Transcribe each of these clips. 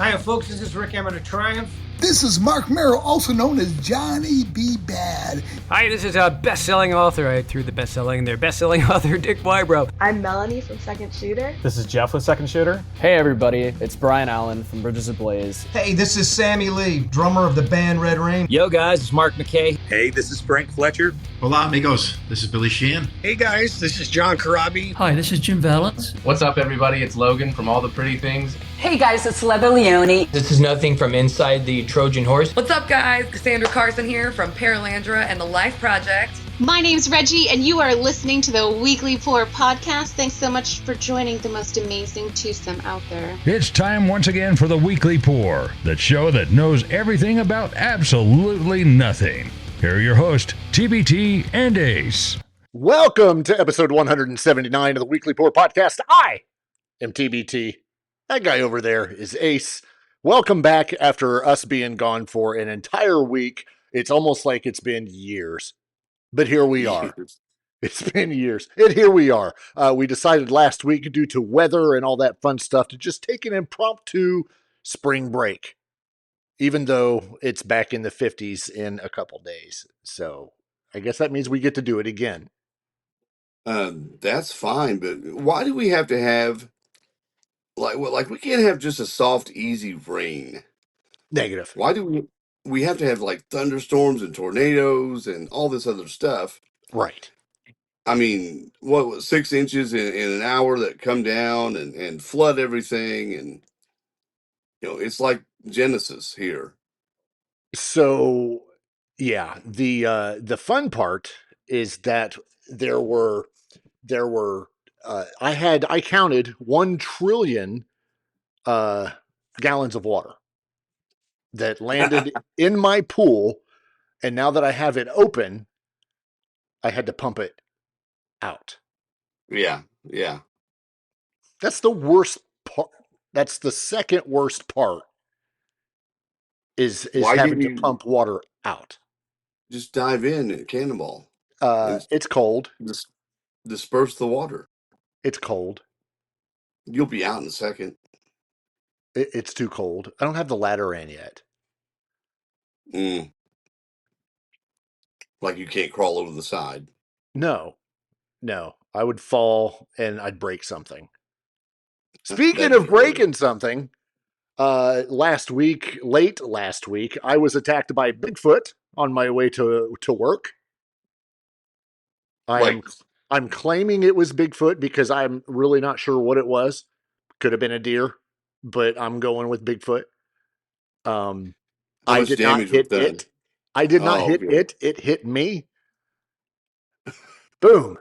Hi, folks. This is Rick Emmett of Triumph. This is Mark Merrill, also known as Johnny B. Bad. Hi, this is a best-selling author. I threw the best-selling in there. Best-selling author Dick Wybrow. I'm Melanie from Second Shooter. This is Jeff with Second Shooter. Hey everybody, it's Brian Allen from Bridges Ablaze. Hey, this is Sammy Lee, drummer of the band Red Rain. Yo guys, it's Mark McKay. Hey, this is Frank Fletcher. Hola amigos, this is Billy Sheehan. Hey guys, this is John Karabi. Hi, this is Jim Valance. What's up everybody, it's Logan from All the Pretty Things. Hey guys, it's Lebo Leone. This is Nothing from Inside the Trojan Horse. What's up guys, Casandra Carson here from Paralandra and the L.I.F.E project. My name's Reggie, and you are listening to the Weekly Pour podcast. Thanks so much for joining the most amazing twosome out there. It's time once again for the Weekly Pour, the show that knows everything about absolutely nothing. Here are your hosts, TBT and Ace. Welcome to episode 179 of the Weekly Pour podcast. I am TBT. That guy over there is Ace. Welcome back after us being gone for an entire week. It's almost like it's been years. But here we are. It's been years. And here we are. We decided last week, due to weather and all that fun stuff, to just take an impromptu spring break. Even though it's back in the 50s in a couple days. So I guess that means we get to do it again. That's fine, but why do we have to have, like we can't have just a soft, easy rain? Negative. Why do we have to have like thunderstorms and tornadoes and all this other stuff? Right. I mean, what was 6 inches in an hour that come down and flood everything, and it's like Genesis here. So yeah, the fun part is that there were I counted 1 trillion gallons of water that landed in my pool, and now that I have it open, I had to pump it out. Yeah. That's the worst part. That's the second worst part. Is having to pump water out. Just dive in and cannonball. It's cold. Disperse the water. It's cold. You'll be out in a second. It's too cold. I don't have the ladder in yet. Like you can't crawl over the side. No. I would fall and I'd break something. Speaking of breaking something, late last week, I was attacked by Bigfoot on my way to work. I'm claiming it was Bigfoot because I'm really not sure what it was. Could have been a deer, but I'm going with Bigfoot. I did not hit it. I did not hit it. It hit me. Boom.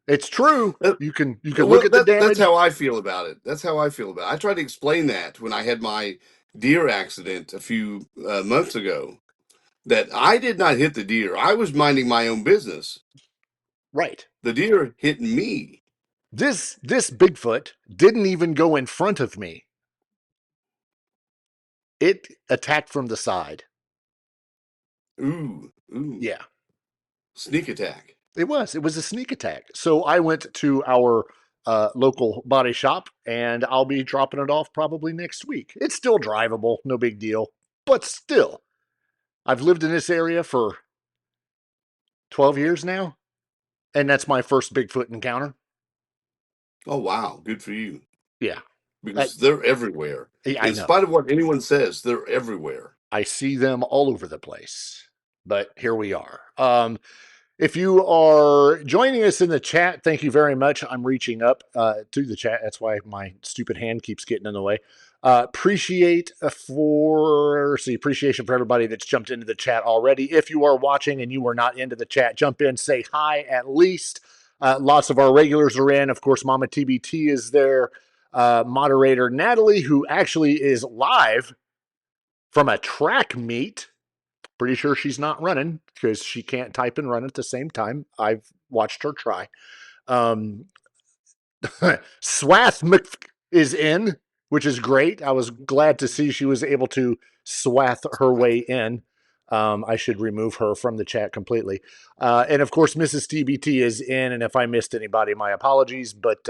It's true. You can look at the damage. That's how I feel about it. I tried to explain that when I had my deer accident a few months ago, that I did not hit the deer. I was minding my own business. Right. The deer hit me. This Bigfoot didn't even go in front of me. It attacked from the side. Ooh. Yeah. Sneak attack. It was a sneak attack. So I went to our local body shop, and I'll be dropping it off probably next week. It's still drivable, no big deal. But still, I've lived in this area for 12 years now, and that's my first Bigfoot encounter. Oh, wow. Good for you. Yeah. Because they're everywhere. In spite of what anyone says, they're everywhere. I see them all over the place. But here we are. If you are joining us in the chat, thank you very much. I'm reaching up to the chat. That's why my stupid hand keeps getting in the way. Appreciation for everybody that's jumped into the chat already. If you are watching and you are not into the chat, jump in, say hi at least. Lots of our regulars are in. Of course, Mama TBT is there. Moderator Natalie, who actually is live from a track meet. Pretty sure she's not running because she can't type and run at the same time. I've watched her try. Swath is in, which is great. I was glad to see she was able to swath her way in. I should remove her from the chat completely. And of course, Mrs. TBT is in. And if I missed anybody, my apologies. But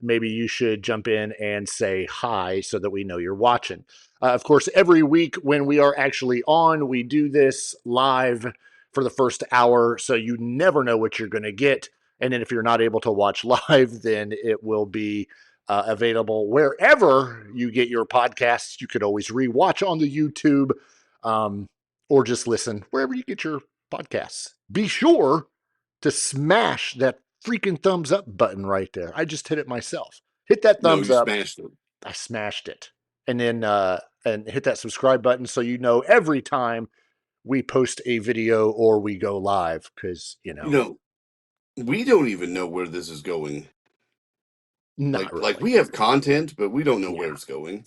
maybe you should jump in and say hi so that we know you're watching. Of course, every week when we are actually on, we do this live for the first hour, so you never know what you're going to get. And then if you're not able to watch live, then it will be available wherever you get your podcasts. You could always rewatch on the YouTube or just listen wherever you get your podcasts. Be sure to smash that freaking thumbs up button right there. I just hit it myself. Hit that thumbs up. Smashed it. I smashed it. And then and hit that subscribe button so you know every time we post a video or we go live, because we don't even know where this is going. Not really. Like we have content, but we don't know where it's going.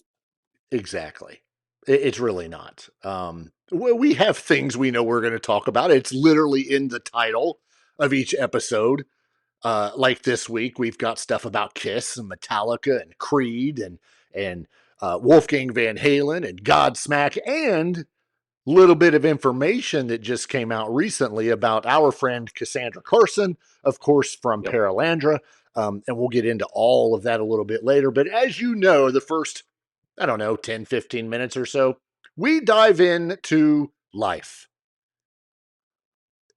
Exactly. It's really not. We have things we know we're going to talk about. It's literally in the title of each episode. Like this week, we've got stuff about KISS and Metallica and Creed and Wolfgang Van Halen and Godsmack, and a little bit of information that just came out recently about our friend Casandra Carson, of course, from Paralandra. And we'll get into all of that a little bit later. But as you know, the first, 10, 15 minutes or so, we dive into life,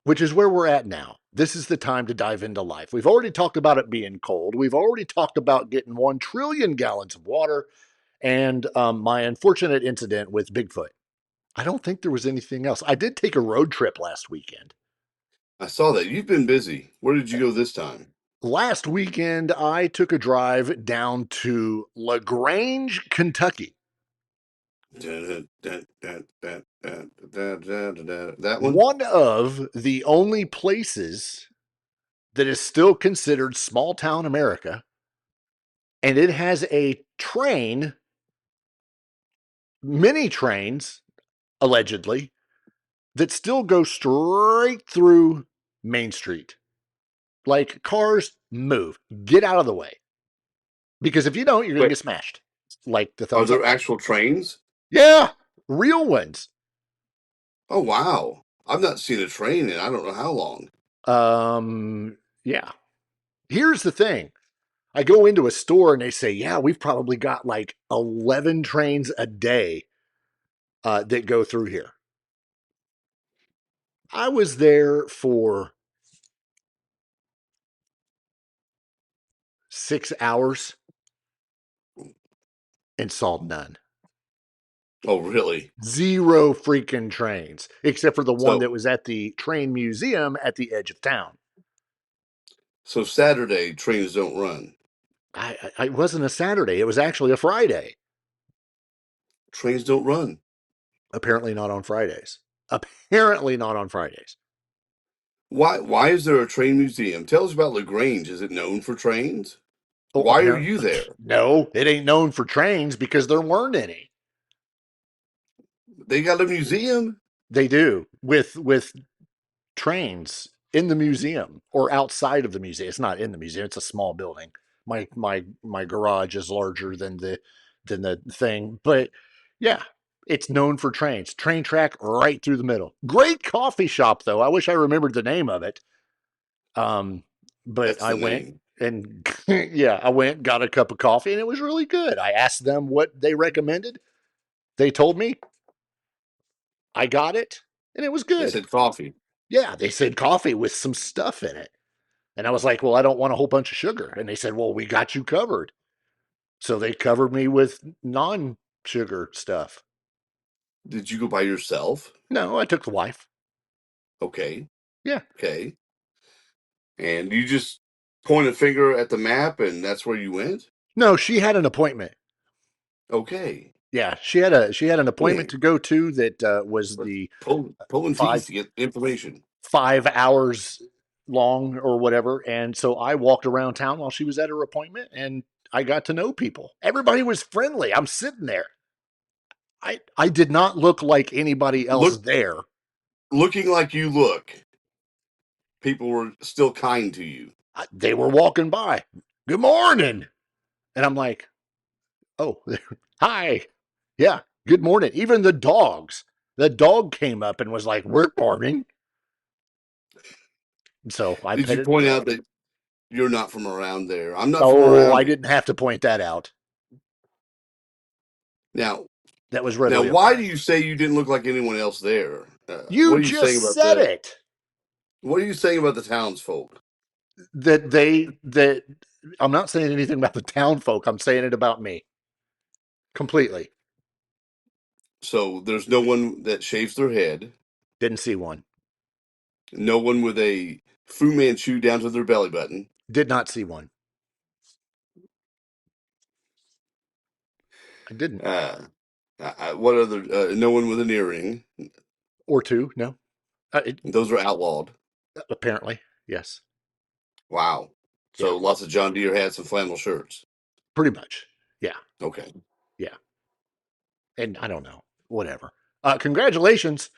which is where we're at now. This is the time to dive into life. We've already talked about it being cold. We've already talked about getting 1 trillion gallons of water and my unfortunate incident with Bigfoot. I don't think there was anything else. I did take a road trip last weekend. I saw that. You've been busy. Where did you go this time? Last weekend, I took a drive down to LaGrange, Kentucky. That one? One of the only places that is still considered small town America. And it has a train, many trains, allegedly, that still go straight through Main Street. Like, cars move. Get out of the way. Because if you don't, you're going to get smashed. Like the thumbs Are there up. actual trains? Yeah, real ones. Oh, wow. I've not seen a train in I don't know how long. Yeah. Here's the thing. I go into a store and they say, yeah, we've probably got like 11 trains a day that go through here. I was there for 6 hours and saw none. Oh, really? 0 freaking trains, except for the one that was at the train museum at the edge of town. So Saturday, trains don't run. It wasn't a Saturday. It was actually a Friday. Trains don't run. Apparently not on Fridays. Apparently not on Fridays. Why is there a train museum? Tell us about LaGrange. Is it known for trains? Oh, why are you there? No, it ain't known for trains because there weren't any. They got a museum? They do, with trains in the museum or outside of the museum. It's not in the museum. It's a small building. My garage is larger than the thing, but yeah, it's known for trains. Train track right through the middle. Great coffee shop though. I wish I remembered the name of it. But I went and I went, got a cup of coffee, and it was really good. I asked them what they recommended. They told me. I got it, and it was good. They said coffee. Yeah, they said coffee with some stuff in it. And I was like, well, I don't want a whole bunch of sugar. And they said, well, we got you covered. So they covered me with non-sugar stuff. Did you go by yourself? No, I took the wife. Okay. Yeah. Okay. And you just point a finger at the map and that's where you went? No, she had an appointment. Okay. Yeah, she had an appointment to go to that was the pulling teeth to get information. 5 hours long or whatever. And so I walked around town while she was at her appointment and I got to know people. Everybody was friendly. I'm sitting there. I did not look like anybody else there. Looking like you look. People were still kind to you. They were walking by. Good morning. And I'm like, oh, hi. Yeah, good morning. Even the dogs. The dog came up and was like, good morning. So I did you point out that You're not from around there. I'm not from Oh, around I here. didn't have to point that out. Now, That was now, readily why do apparent. you say you didn't look like anyone else there? What You are you saying just about said the? it. What are you saying about the townsfolk? That I'm not saying anything about the town folk. I'm saying it about me. Completely. So there's no one that shaves their head. Didn't see one. No one with a Fu Manchu down to their belly button. Did not see one. I didn't. What other? No one with an earring. Or two. No. Those are outlawed. Apparently, yes. Wow. So lots of John Deere hats and flannel shirts. Pretty much. Yeah. Okay. Yeah. And I don't know. Whatever. Congratulations,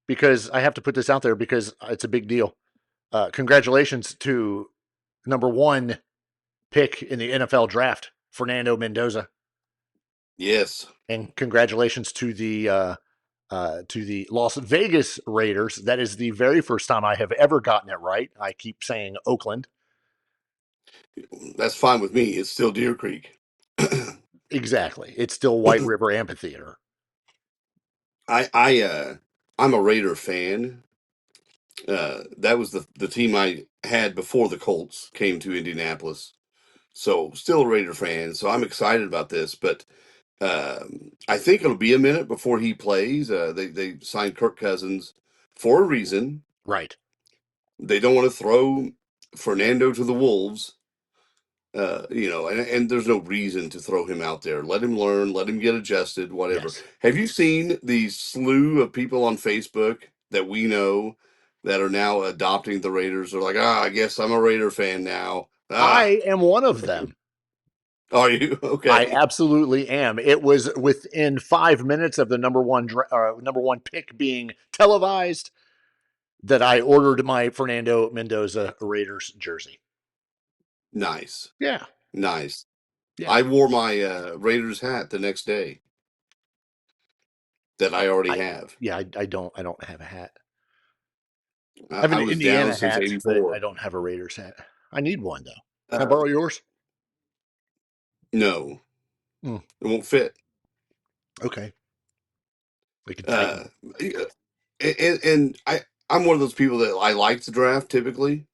because I have to put this out there because it's a big deal. Congratulations to number 1 pick in the NFL draft, Fernando Mendoza. Yes. And congratulations to the Las Vegas Raiders. That is the very first time I have ever gotten it right. I keep saying Oakland. That's fine with me. It's still Deer Creek. Exactly. It's still White River Amphitheater. I'm a Raider fan. That was the team I had before the Colts came to Indianapolis. So still a Raider fan. So I'm excited about this, but I think it'll be a minute before he plays. They signed Kirk Cousins for a reason. Right. They don't want to throw Fernando to the Wolves. And there's no reason to throw him out there. Let him learn, let him get adjusted, whatever. Yes. Have you seen the slew of people on Facebook that we know that are now adopting the Raiders? They're like, I guess I'm a Raider fan now. I am one of them. Are you? Okay. I absolutely am. It was within 5 minutes of the number one pick being televised that I ordered my Fernando Mendoza Raiders jersey. Nice. Yeah. Nice. Yeah. I wore my Raiders hat the next day that I already have. Yeah, I don't have a hat. I I have an was Indiana down since hat, but 84. I don't have a Raiders hat. I need one though. Can I borrow yours? No. Mm. It won't fit. Okay. We could tighten. And I'm one of those people that I like to draft typically,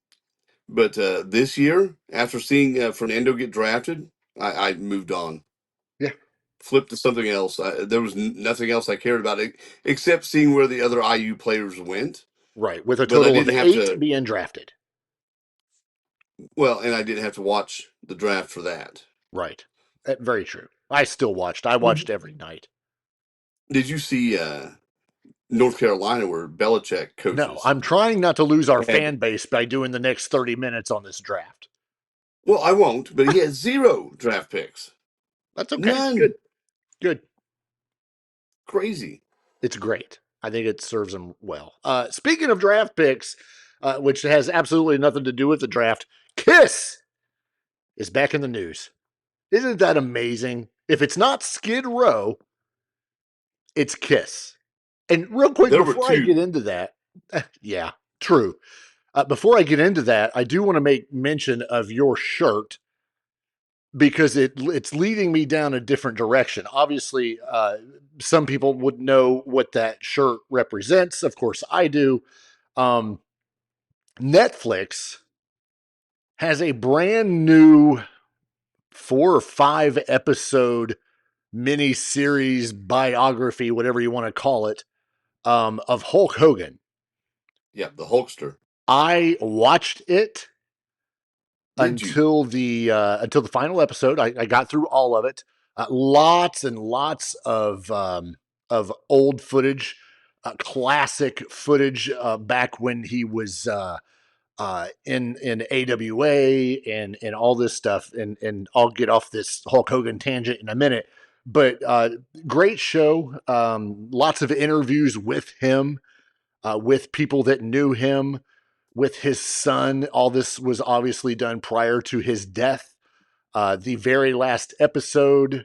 but this year, after seeing Fernando get drafted, I moved on. Yeah. Flipped to something else. There was nothing else I cared about it except seeing where the other IU players went. Right, with a But I total of didn't have 8 to. being drafted. Well, and I didn't have to watch the draft for that. Right. Very true. I still watched. I watched every night. Did you see North Carolina where Belichick coaches? No, I'm trying not to lose our fan base by doing the next 30 minutes on this draft. Well, I won't, but he has 0 draft picks. That's okay. None. Good. Crazy. It's great. I think it serves him well. Speaking of draft picks, which has absolutely nothing to do with the draft, KISS is back in the news. Isn't that amazing? If it's not Skid Row, it's KISS. And real quick, before I get into that, yeah, true. Before I get into that, I do want to make mention of your shirt because it's leading me down a different direction. Obviously, some people would know what that shirt represents. Of course, I do. Netflix has a brand new 4 or 5 episode mini series biography, whatever you want to call it, of Hulk Hogan. Yeah, the Hulkster. I watched it until the final episode. I got through all of it. Lots and lots of old footage, classic footage back when he was in AWA and all this stuff. And I'll get off this Hulk Hogan tangent in a minute. But great show. Lots of interviews with him, with people that knew him, with his son. All this was obviously done prior to his death. The very last episode,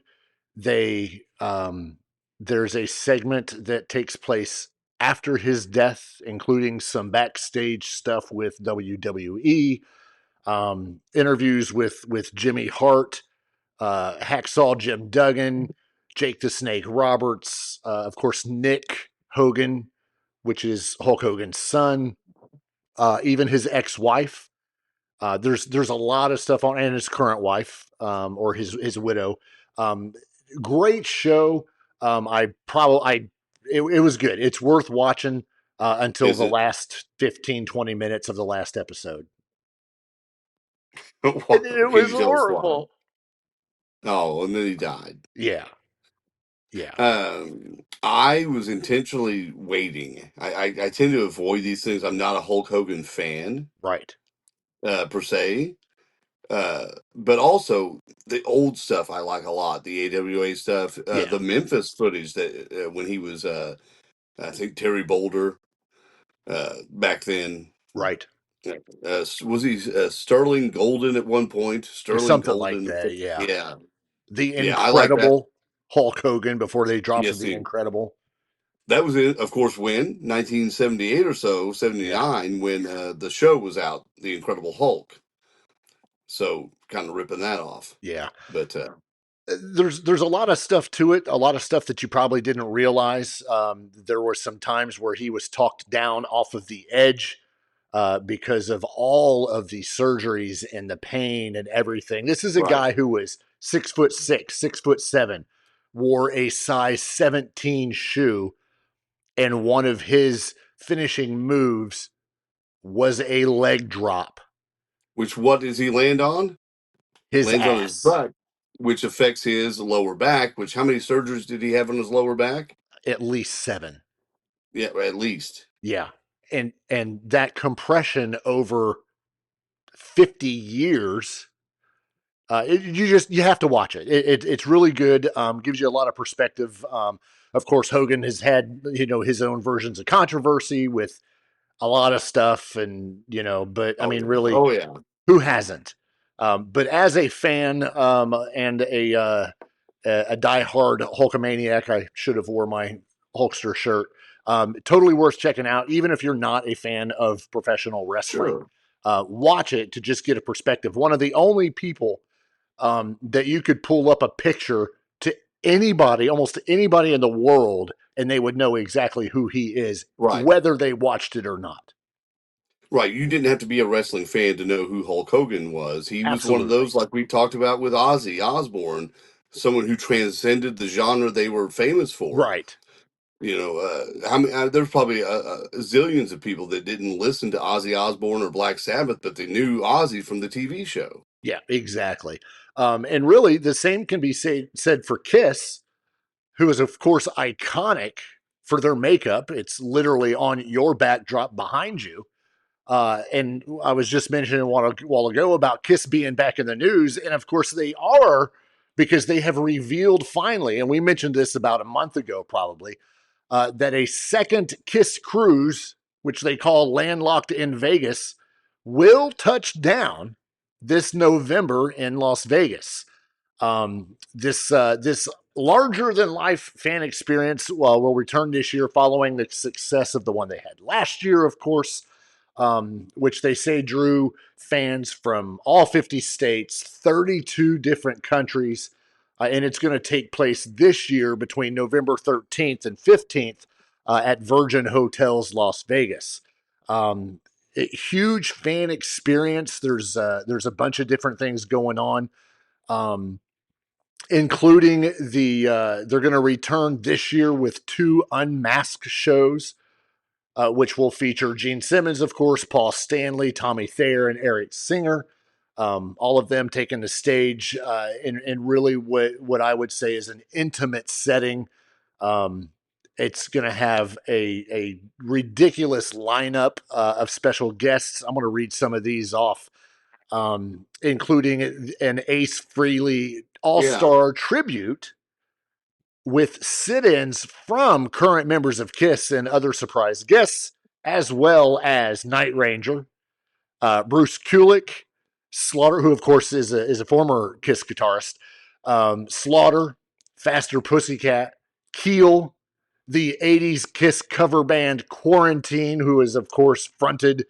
there's a segment that takes place after his death, including some backstage stuff with WWE. Interviews with Jimmy Hart, Hacksaw Jim Duggan, Jake the Snake Roberts, of course, Nick Hogan, which is Hulk Hogan's son, even his ex-wife. There's a lot of stuff on, and his current wife, or his widow. Great show. It was good. It's worth watching until the last 15, 20 minutes of the last episode. It was horrible. Oh, and then he died. Yeah. Yeah. I was intentionally waiting. I tend to avoid these things. I'm not a Hulk Hogan fan. Right. Per se. But also the old stuff I like a lot. The AWA stuff, the Memphis footage that when he was, I think Terry Boulder, back then. Right. Was he Sterling Golden at one point? Sterling Something Golden. like that. Yeah. Yeah. The I like that. Incredible Hulk Hogan before they dropped Yes, The Incredible. That was in, of course, when 1978 or so, 79, when the show was out, The Incredible Hulk. So kind of ripping that off. Yeah. But there's a lot of stuff to it, a lot of stuff that you probably didn't realize. There were some times where he was talked down off of the edge because of all of the surgeries and the pain and everything. This is a guy who was 6'6", 6'7", wore a size 17 shoe, and one of his finishing moves was a leg drop. Which, what does he land on? His lands ass. on his butt, which affects his lower back. Which, how many surgeries did he have on his lower back? At least 7. Yeah, at least. Yeah, and that compression over 50 years. You have to watch it. It's really good. Gives you a lot of perspective. Of course, Hogan has had his own versions of controversy with a lot of stuff, and but I mean, really, who hasn't? But as a fan and a diehard Hulkamaniac, I should have wore my Hulkster shirt. Totally worth checking out, even if you're not a fan of professional wrestling. Sure. Watch it to just get a perspective. One of the only people that you could pull up a picture to anybody, almost anybody in the world, and they would know exactly who he is, whether they watched it or not. Right. You didn't have to be a wrestling fan to know who Hulk Hogan was. He was one of those, like we talked about with Ozzy Osbourne, someone who transcended the genre they were famous for. Right. How many? There's probably zillions of people that didn't listen to Ozzy Osbourne or Black Sabbath, but they knew Ozzy from the TV show. Yeah, exactly. And really, the same can be said for KISS, who is, of course, iconic for their makeup. It's literally on your backdrop behind you. And I was just mentioning a while ago about KISS being back in the news. And of course they are, because they have revealed finally, and we mentioned this about a month ago probably, that a second KISS Cruise, which they call Landlocked in Vegas, will touch down this November in Las Vegas. This larger than life fan experience will return this year following the success of the one they had last year, of course. Which they say drew fans from all 50 states, 32 different countries, and it's going to take place this year between November 13th and 15th at Virgin Hotels Las Vegas. Huge fan experience. There's a bunch of different things going on, including they're going to return this year with 2 unmasked shows. Which will feature Gene Simmons, of course, Paul Stanley, Tommy Thayer, and Eric Singer. All of them taking the stage in really what I would say is an intimate setting. It's going to have a ridiculous lineup of special guests. I'm going to read some of these off, including an Ace Frehley All-Star tribute with sit-ins from current members of KISS and other surprise guests, as well as Night Ranger, Bruce Kulick, Slaughter, who of course is a former KISS guitarist, Slaughter, Faster Pussycat, Keel, the 80s KISS cover band Quarantine, who is of course fronted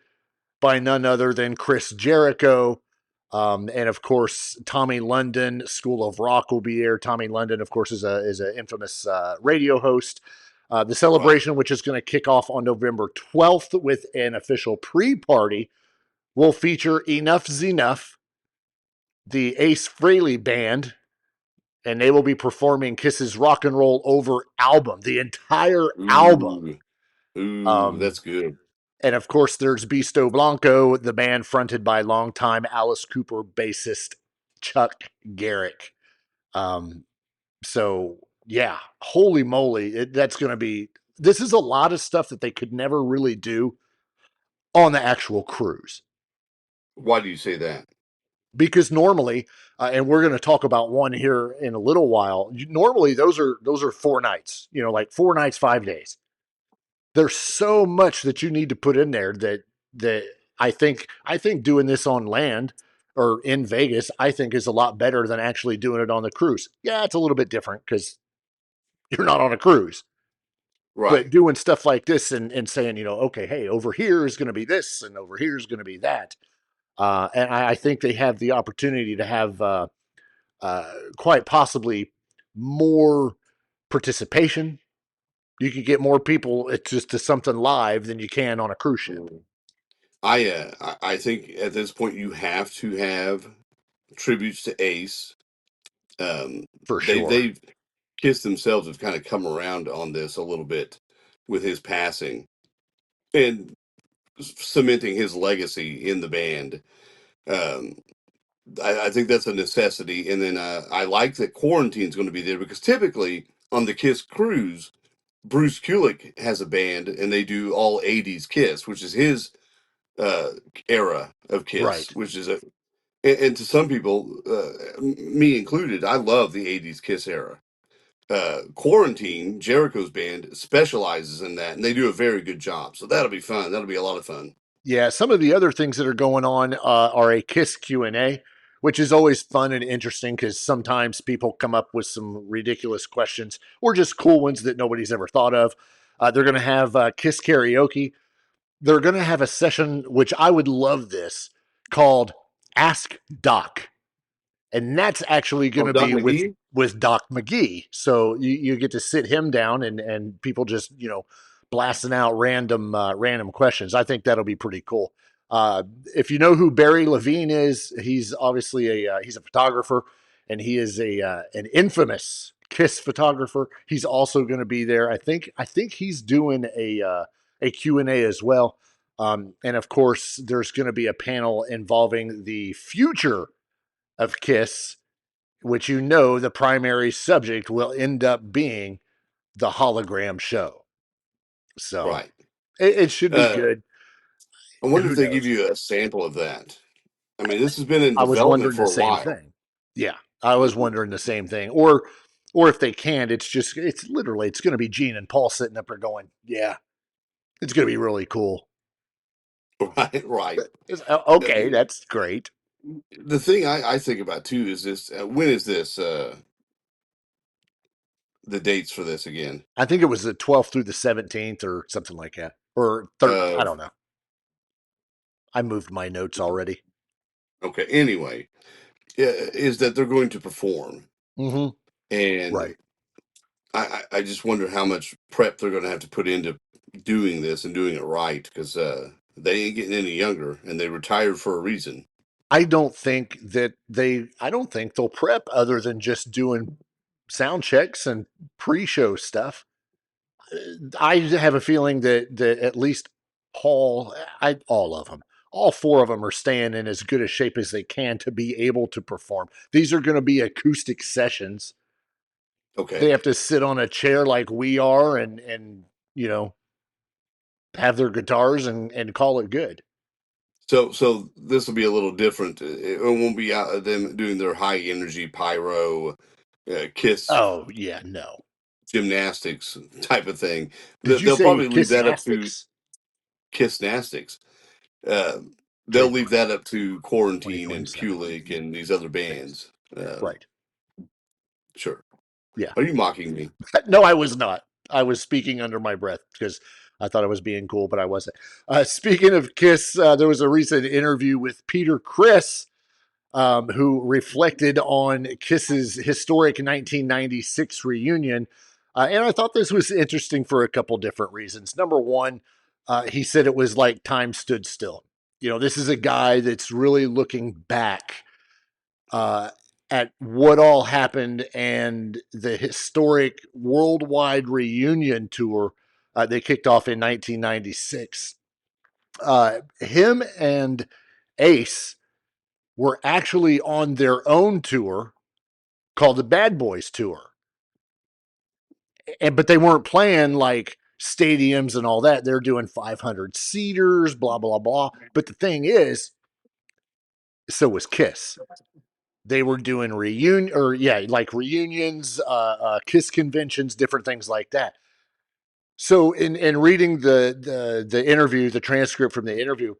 by none other than Chris Jericho, And of course, Tommy London, School of Rock will be there. Tommy London, of course, is an infamous radio host. The celebration, which is going to kick off on November 12th with an official pre-party, will feature Enough's Enough, the Ace Frehley Band, and they will be performing Kiss's Rock and Roll Over album, the entire album. That's good. And of course, there's Bisto Blanco, the band fronted by longtime Alice Cooper bassist Chuck Garrick. So, yeah, holy moly, that's going to be. This is a lot of stuff that they could never really do on the actual cruise. Why do you say that? Because normally, and we're going to talk about one here in a little while. Normally, those are 4 nights. Like 4 nights, 5 days. There's so much that you need to put in there that I think doing this on land or in Vegas, I think is a lot better than actually doing it on the cruise. Yeah, it's a little bit different because you're not on a cruise. Right. But doing stuff like this and saying, okay, hey, over here is going to be this and over here is going to be that. And I think they have the opportunity to have quite possibly more participation. You can get more people to something live than you can on a cruise ship. I think at this point you have to have tributes to Ace. For sure. Kiss themselves have kind of come around on this a little bit with his passing and cementing his legacy in the band. I think that's a necessity. And then I like that Quarantine's going to be there because typically on the KISS Cruise, Bruce Kulick has a band and they do all 80s KISS, which is his era of KISS, right. Which is and to some people, me included, I love the 80s KISS era. Quarantine, Jericho's band, specializes in that, and they do a very good job. So that'll be fun. That'll be a lot of fun. Yeah, some of the other things that are going on are a KISS Q&A, which is always fun and interesting because sometimes people come up with some ridiculous questions or just cool ones that nobody's ever thought of. They're going to have KISS karaoke. They're going to have a session, which I would love this, called Ask Doc. And that's actually going to be with Doc McGee. So you get to sit him down and people just, blasting out random questions. I think that'll be pretty cool. If you know who Barry Levine is, he's obviously he's a photographer and he is an infamous KISS photographer. He's also going to be there. I think he's doing a Q&A as well. And of course, there's going to be a panel involving the future of KISS, which the primary subject will end up being the hologram show. So right. It should be good. I wonder if they give you a sample of that. I mean, this has been in development I was wondering for a the same while. thing. Yeah, I was wondering the same thing. Or if they can't, it's going to be Gene and Paul sitting up there going, yeah, it's going to be really cool. Right. Okay, that's great. The thing I think about too is this: when is this? The dates for this again? I think it was the 12th through the 17th or something like that, or 3rd. I don't know. I moved my notes already. Okay. Anyway, is that they're going to perform, and right. I just wonder how much prep they're going to have to put into doing this and doing it right because they ain't getting any younger and they retired for a reason. I don't think they'll prep other than just doing sound checks and pre-show stuff. I have a feeling that at least all of them, all 4 of them are staying in as good a shape as they can to be able to perform. These are going to be acoustic sessions. Okay. They have to sit on a chair like we are and have their guitars and call it good. So this will be a little different. It won't be them doing their high energy pyro, KISS. Oh yeah, no gymnastics type of thing. They'll probably leave that up to KISS-nastics. They'll leave that up to Quarantine and Kulick and these other bands. Right. Sure. Yeah. Are you mocking me? No, I was not. I was speaking under my breath because I thought I was being cool, but I wasn't. Speaking of KISS, there was a recent interview with Peter Criss, who reflected on Kiss's historic 1996 reunion. And I thought this was interesting for a couple different reasons. Number one, he said it was like time stood still. You know, this is a guy that's really looking back at what all happened and the historic worldwide reunion tour they kicked off in 1996. Him and Ace were actually on their own tour called the Bad Boys Tour. But they weren't playing like stadiums and all that. They're doing 500 seaters, blah, blah, blah. But the thing is, so was Kiss. They were doing reunions, Kiss conventions, different things like that. So in reading the interview, the transcript from the interview,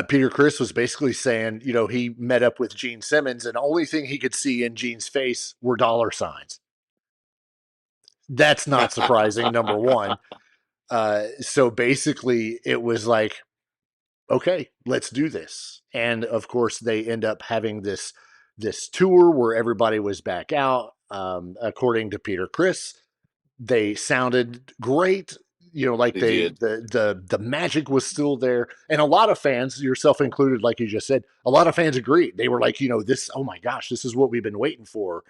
Peter Criss was basically saying, you know, he met up with Gene Simmons and the only thing he could see in Gene's face were dollar signs. That's not surprising, number one. So basically it was like, okay, let's do this. And of course they end up having this tour where everybody was back out. According to Peter Criss, they sounded great. You know, like the magic was still there. And a lot of fans, yourself included, like you just said, a lot of fans agreed. They were like, you know, this, oh my gosh, this is what we've been waiting for.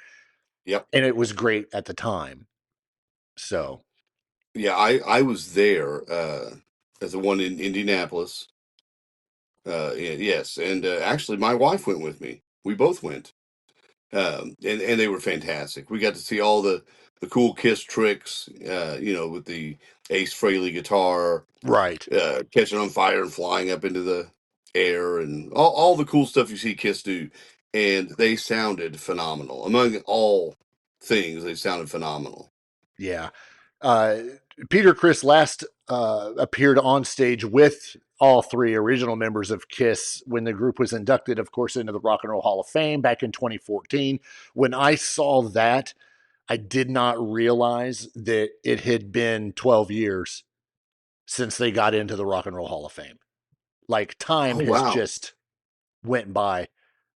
Yep. And it was great at the time. So. Yeah, I was there at the one in Indianapolis. Yes. And actually, my wife went with me. We both went. And they were fantastic. We got to see all the cool Kiss tricks, you know, with the Ace Frehley guitar, right, catching on fire and flying up into the air, and all the cool stuff you see Kiss do. And they sounded phenomenal. Among all things, they sounded phenomenal. Yeah. Peter Criss last appeared on stage with all three original members of KISS when the group was inducted, of course, into the Rock and Roll Hall of Fame back in 2014. When I saw that, I did not realize that it had been 12 years since they got into the Rock and Roll Hall of Fame. Like time has just went by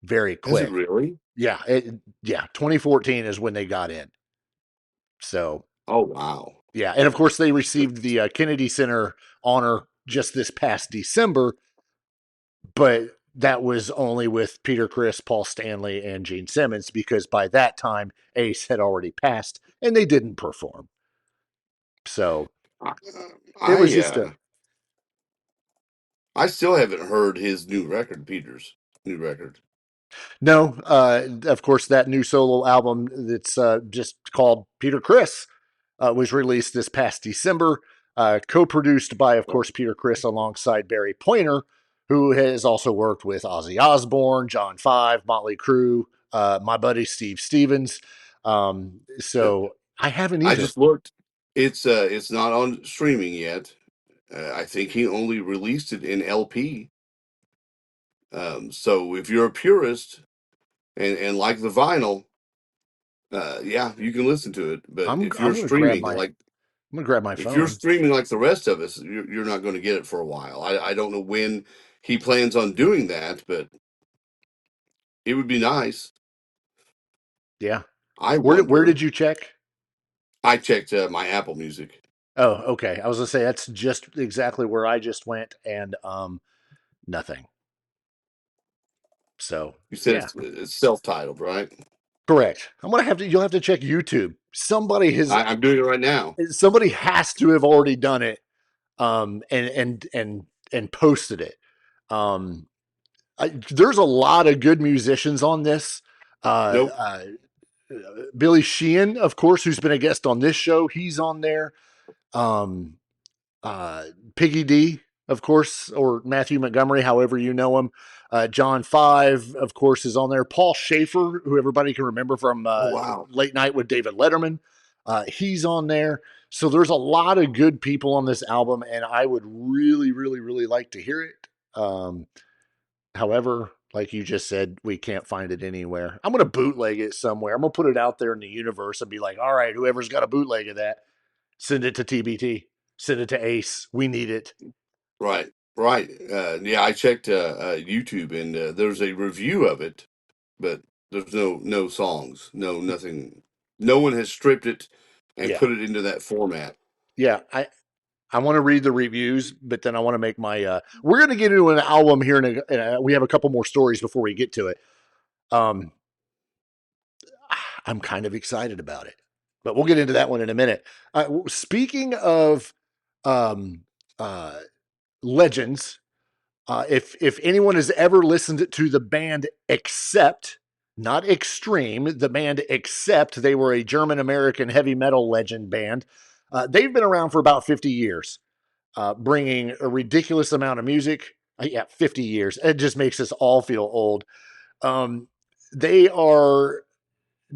very quick. Is it really? Yeah. 2014 is when they got in. So. Oh, wow. Yeah. And of course, they received the Kennedy Center honor just this past December, but that was only with Peter Criss, Paul Stanley, and Gene Simmons, because by that time, Ace had already passed and they didn't perform. So it was just I still haven't heard his new record, Peter's new record. No, of course, that new solo album that's just called Peter Criss was released this past December, co-produced by, of course, Peter Criss alongside Barry Pointer, who has also worked with Ozzy Osbourne, John 5, Motley Crue, my buddy Steve Stevens. So I haven't either. I just looked. It's not on streaming yet. I think he only released it in LP. So if you're a purist and like the vinyl, yeah, you can listen to it. But if you're streaming, I'm gonna grab my phone. If you're streaming like the rest of us, you're not going to get it for a while. I don't know when he plans on doing that, but it would be nice. Yeah. Where did you check? I checked my Apple Music. Oh, okay. I was gonna say that's just exactly where I just went, and nothing. So you said it's self-titled, right? Correct. You'll have to check YouTube. Somebody has. I'm doing it right now. Somebody has to have already done it, and posted it. There's a lot of good musicians on this. Billy Sheehan, of course, who's been a guest on this show, he's on there. Piggy D, of course, or Matthew Montgomery, however you know him. John 5, of course, is on there. Paul Schaefer, who everybody can remember from Late Night with David Letterman, he's on there. So there's a lot of good people on this album, and I would really, really, really like to hear it. However, like you just said, we can't find it anywhere. I'm going to bootleg it somewhere. I'm going to put it out there in the universe and be like, all right, whoever's got a bootleg of that, send it to TBT. Send it to Ace. We need it. Right. Right. Yeah, I checked YouTube, and there's a review of it, but there's no songs, no nothing. No one has stripped it and Yeah. put it into that format. Yeah. I want to read the reviews, but then I want to make my. We're going to get into an album here, we have a couple more stories before we get to it. I'm kind of excited about it, but we'll get into that one in a minute. Speaking of legends, if anyone has ever listened to the band Accept, not Extreme, the band Accept, they were a German American heavy metal legend band. They've been around for about 50 years, bringing a ridiculous amount of music. Yeah, 50 years. It just makes us all feel old. They are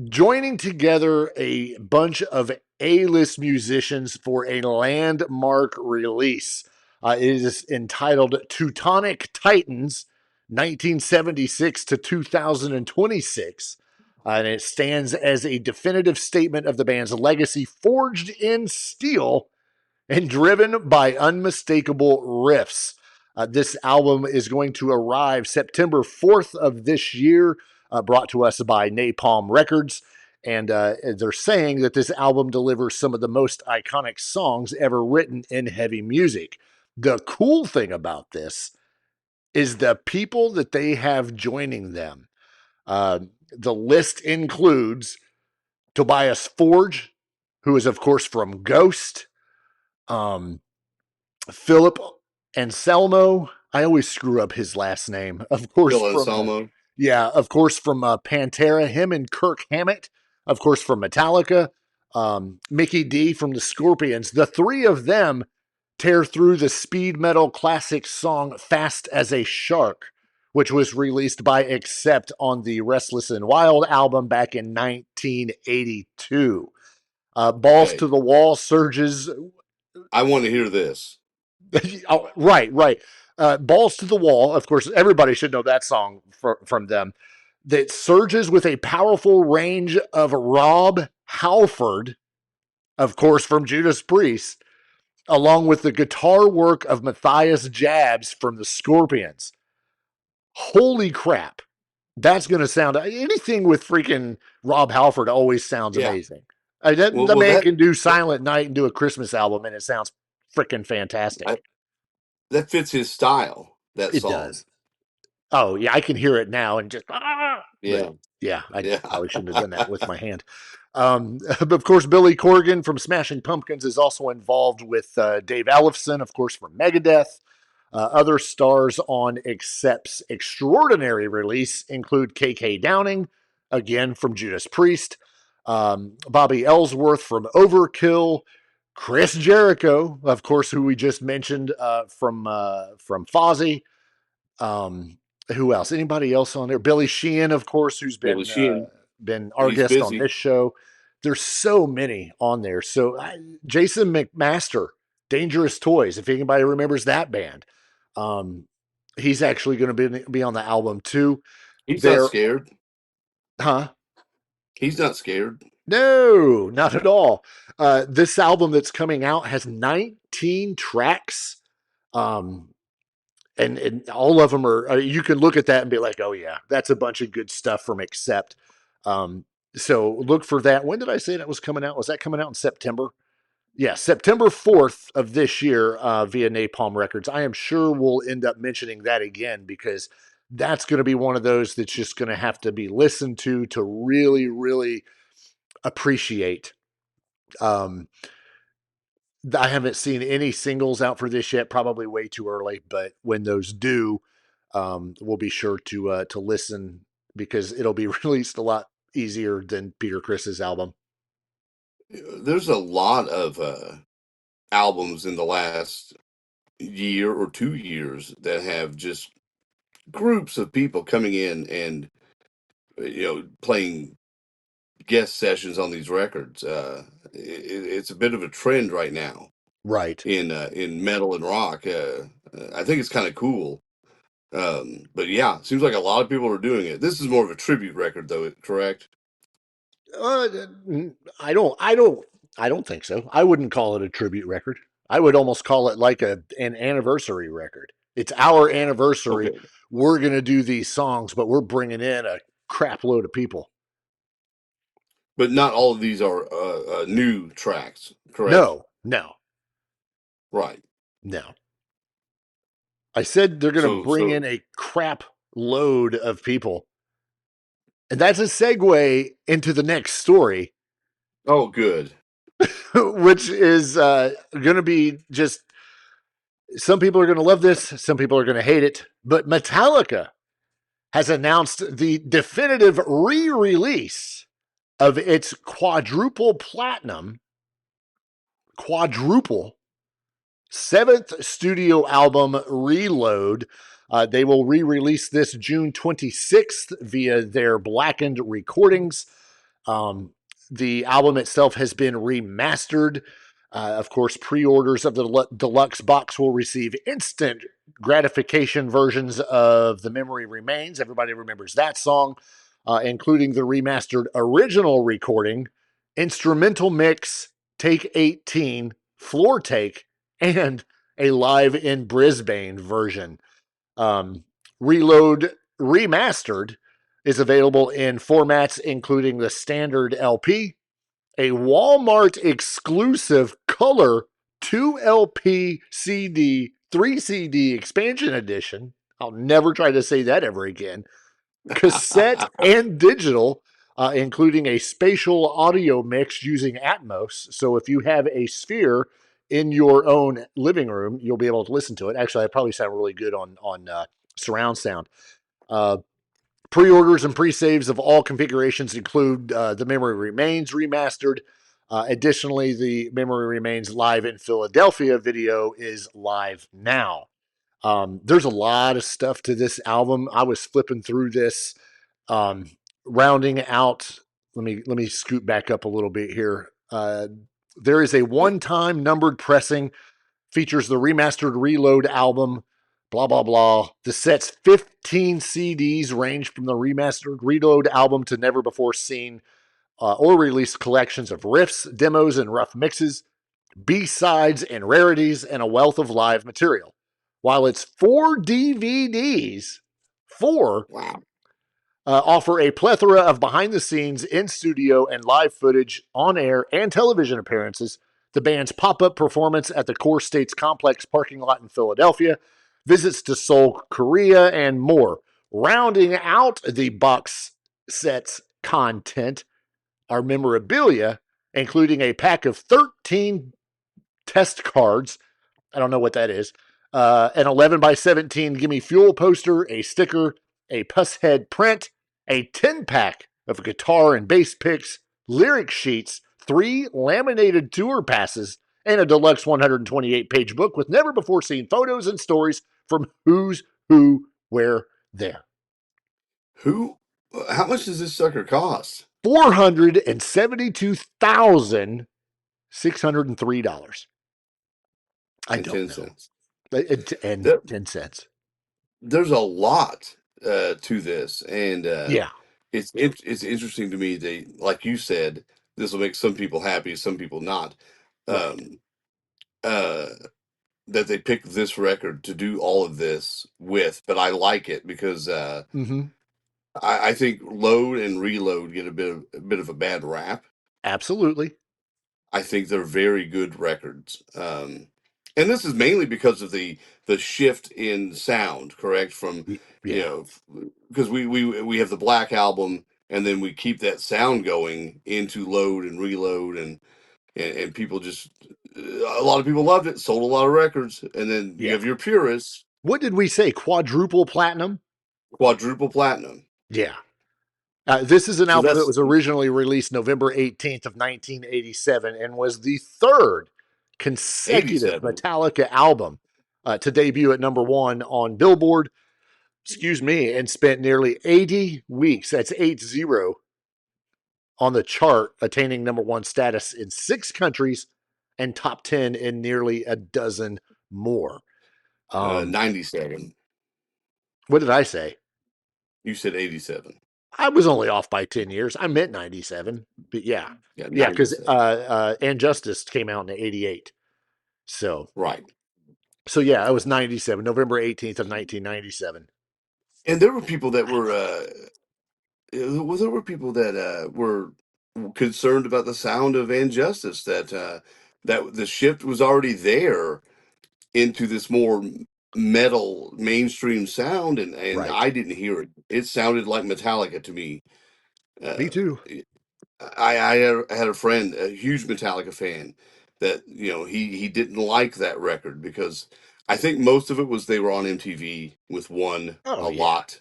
joining together a bunch of A-list musicians for a landmark release. It is entitled Teutonic Titans, 1976 to 2026. And it stands as a definitive statement of the band's legacy, forged in steel and driven by unmistakable riffs. This album is going to arrive September 4th of this year, brought to us by Napalm Records. And they're saying that this album delivers some of the most iconic songs ever written in heavy music. The cool thing about this is the people that they have joining them. The list includes Tobias Forge, who is, of course, from Ghost. Philip Anselmo. I always screw up his last name. Of course, Phil from Anselmo. of course from Pantera. Him and Kirk Hammett, of course, from Metallica. Mickey D from the Scorpions. The three of them tear through the speed metal classic song "Fast as a Shark," which was released by Accept on the Restless and Wild album back in 1982. Balls to the Wall surges. I want to hear this. Oh, right. Balls to the Wall. Of course, everybody should know that song from them. That surges with a powerful range of Rob Halford, of course, from Judas Priest, along with the guitar work of Matthias Jabs from the Scorpions. Holy crap. That's going to sound, anything with freaking Rob Halford always sounds amazing. The man can do Silent Night and do a Christmas album, and it sounds freaking fantastic. That fits his style, that it song. Does. Oh, yeah, I can hear it now and just, yeah. I probably shouldn't have done that with my hand. Of course, Billy Corgan from Smashing Pumpkins is also involved with Dave Ellefson, of course, from Megadeth. Other stars on Accept's extraordinary release include KK Downing, again from Judas Priest, Bobby Ellsworth from Overkill, Chris Jericho, of course, who we just mentioned from Fozzy. Who else? Anybody else on there? Billy Sheehan, of course, who's been our guest on this show. There's so many on there. So Jason McMaster, Dangerous Toys, if anybody remembers that band. He's actually going to be on the album too. He's not scared. Huh? He's not scared. No, not at all. This album that's coming out has 19 tracks. And all of them are, you can look at that and be like, oh yeah, that's a bunch of good stuff from Accept. So look for that. When did I say that was coming out? Was that coming out in September? Yeah, September 4th of this year via Napalm Records. I am sure we'll end up mentioning that again because that's going to be one of those that's just going to have to be listened to really, really appreciate. I haven't seen any singles out for this yet, probably way too early, but when those do, we'll be sure to listen because it'll be released a lot easier than Peter Criss's album. There's a lot of albums in the last year or 2 years that have just groups of people coming in and playing guest sessions on these records. It's a bit of a trend right now, right? In metal and rock. I think it's kind of cool. But yeah, seems like a lot of people are doing it. This is more of a tribute record, though. Correct? I don't think so. I wouldn't call it a tribute record. I would almost call it like an anniversary record. It's our anniversary. Okay. We're going to do these songs, but we're bringing in a crap load of people. But not all of these are new tracks, correct? No. Right. No. I said they're going to bring in a crap load of people. And that's a segue into the next story. Oh, good. Which is going to be just, some people are going to love this, some people are going to hate it. But Metallica has announced the definitive re-release of its quadruple 7th studio album, Reload. They will re-release this June 26th via their Blackened recordings. The album itself has been remastered. Of course, pre-orders of the deluxe box will receive instant gratification versions of The Memory Remains. Everybody remembers that song, including the remastered original recording, instrumental mix, take 18, floor take, and a live in Brisbane version. Reload Remastered is available in formats including the standard LP, a Walmart exclusive color 2 LP CD, 3 CD expansion edition. I'll never try to say that ever again. Cassette and digital, including a spatial audio mix using Atmos. So if you have a Sphere in your own living room, you'll be able to listen to it. Actually, it probably sound really good on surround sound. Pre-orders and pre-saves of all configurations include The Memory Remains remastered. Additionally, The Memory Remains Live in Philadelphia video is live now. There's a lot of stuff to this album. I was flipping through this, rounding out. Let me scoot back up a little bit here. There is a one-time numbered pressing, features the remastered Reload album, blah, blah, blah. The set's 15 CDs range from the remastered Reload album to never before seen or released collections of riffs, demos, and rough mixes, B-sides and rarities, and a wealth of live material. While it's 4 DVDs, offer a plethora of behind-the-scenes, in-studio, and live footage, on-air, and television appearances, the band's pop-up performance at the Core States Complex parking lot in Philadelphia, visits to Seoul, Korea, and more. Rounding out the box set's content are memorabilia, including a pack of 13 test cards. I don't know what that is. An 11 by 17 Gimme Fuel poster, a sticker, a puss head print, a 10-pack of guitar and bass picks, lyric sheets, 3 laminated tour passes, and a deluxe 128-page book with never-before-seen photos and stories from Who's Who, Where, There. How much does this sucker cost? $472,603. I don't know. 10 cents. And 10 cents. There's a lot to this, and yeah, it's interesting to me. They, like you said, this will make some people happy, some people not. Right. That they picked this record to do all of this with, but I like it because I think Load and Reload get a bit of a bad rap. Absolutely. I think they're very good records. And this is mainly because of the shift in sound, correct? From, you know, because we have the Black Album, and then we keep that sound going into Load and Reload, and people just, a lot of people loved it, sold a lot of records, and then you have your purists. What did we say? Quadruple platinum? Quadruple platinum. Yeah. This is an album that was originally released November 18th of 1987 and was the third consecutive Metallica album to debut at number 1 on Billboard, and spent nearly 80 weeks, that's 80, on the chart, attaining number 1 status in 6 countries and top 10 in nearly a dozen more. 97. What did I say? You said 87. I was only off by 10 years. I meant 97, but yeah, because And Justice came out in 88. So right. So yeah, it was 97, November 18th of 1997. And there were people that were were concerned about the sound of And Justice, that the shift was already there into this more metal mainstream sound, and Right. I didn't hear it. It sounded like Metallica to me. Me too. I had a friend, a huge Metallica fan, that he didn't like that record because I think most of it was they were on MTV with one Oh a yeah. lot,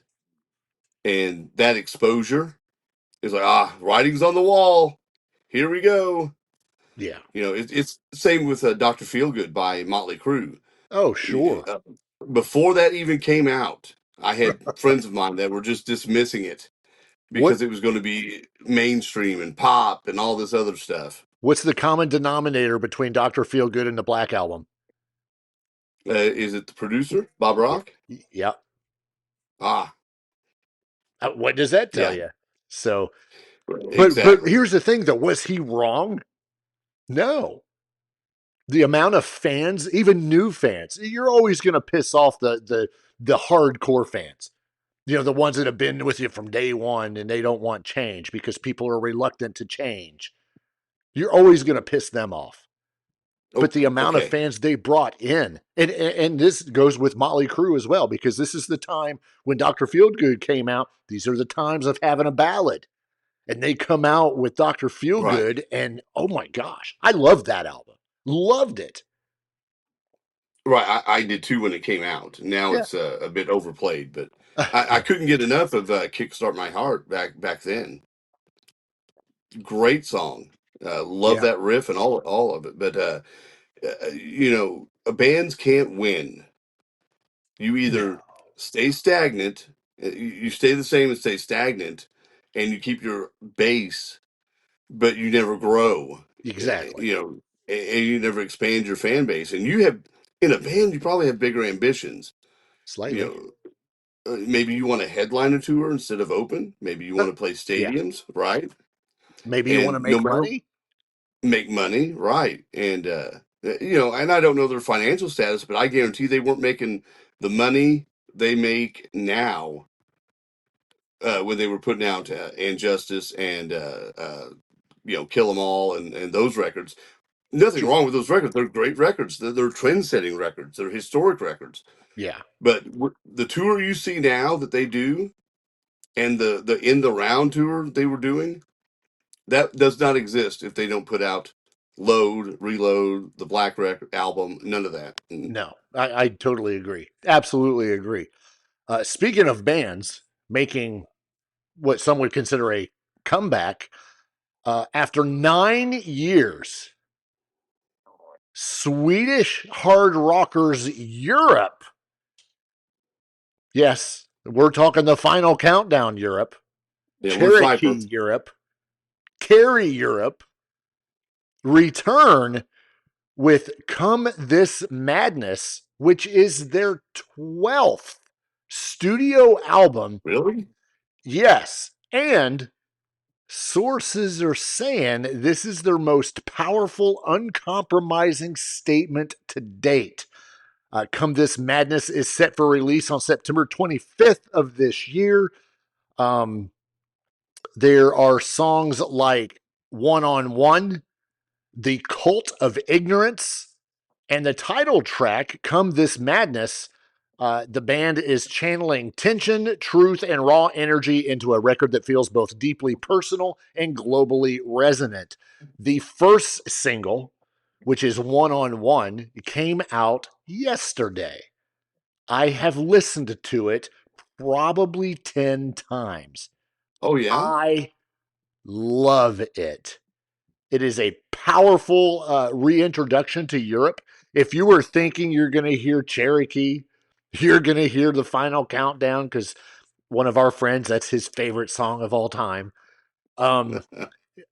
and that exposure is like, writing's on the wall. Here we go. Yeah. It's the same with Dr. Feelgood by Motley Crue. Oh sure. Uh, Before that even came out, I had friends of mine that were just dismissing it What because it was going to be mainstream and pop and all this other stuff. What's the common denominator between Dr. Feelgood and the Black Album? Is it the producer, Bob Rock? Yeah. Ah, What does that tell yeah, you? So, but exactly. here's the thing though, was he wrong? No. The amount of fans, even new fans, you're always going to piss off the hardcore fans. The ones that have been with you from day one and they don't want change because people are reluctant to change. You're always going to piss them off. But the amount of Okay. fans they brought in, and this goes with Motley Crue as well, because this is the time when Dr. Feelgood came out. These are the times of having a ballad. And they come out with Dr. Right. Feelgood, and oh my gosh, I loved that album. Loved it. Right, I did too when it came out. Now Yeah. it's a bit overplayed, but I couldn't get enough of "Kickstart My Heart" back then. Great song, love Yeah. that riff and all of it. But bands can't win. You No. either stay stagnant, you stay the same and stay stagnant, and you keep your base, but you never grow. Exactly. And you never expand your fan base. And you have in a band, you probably have bigger ambitions. You Slightly. maybe you want a headliner tour instead of open. Maybe you want to play Yeah. stadiums, right? Maybe you want to And no make matter money. make money, right? And and I don't know their financial status, but I guarantee they weren't making the money they make now when they were putting out Injustice and Kill 'Em All and those records. Nothing Sure. wrong with those records. They're great records. They're trend-setting records. They're historic records. Yeah. But the tour you see now that they do, and the in the round tour they were doing, that does not exist if they don't put out Load, Reload, the Black Record album, none of that. No, I totally agree. Absolutely agree. Speaking of bands making what some would consider a comeback, after 9 years, Swedish hard rockers Europe. Yes, we're talking the Final Countdown Europe, Yeah, where's Viper? Cherokee Europe, Carry Europe, return with Come This Madness, which is their 12th studio album. Really? Yes. And sources are saying this is their most powerful, uncompromising statement to date. Come This Madness is set for release on September 25th of this year. There are songs like One on One, The Cult of Ignorance, and the title track, Come This Madness. The band is channeling tension, truth, and raw energy into a record that feels both deeply personal and globally resonant. The first single, which is One on One, came out yesterday. I have listened to it probably 10 times. Oh, yeah? I love it. It is a powerful reintroduction to Europe. If you were thinking you're going to hear Cherokee, you're going to hear the Final Countdown, because one of our friends, that's his favorite song of all time.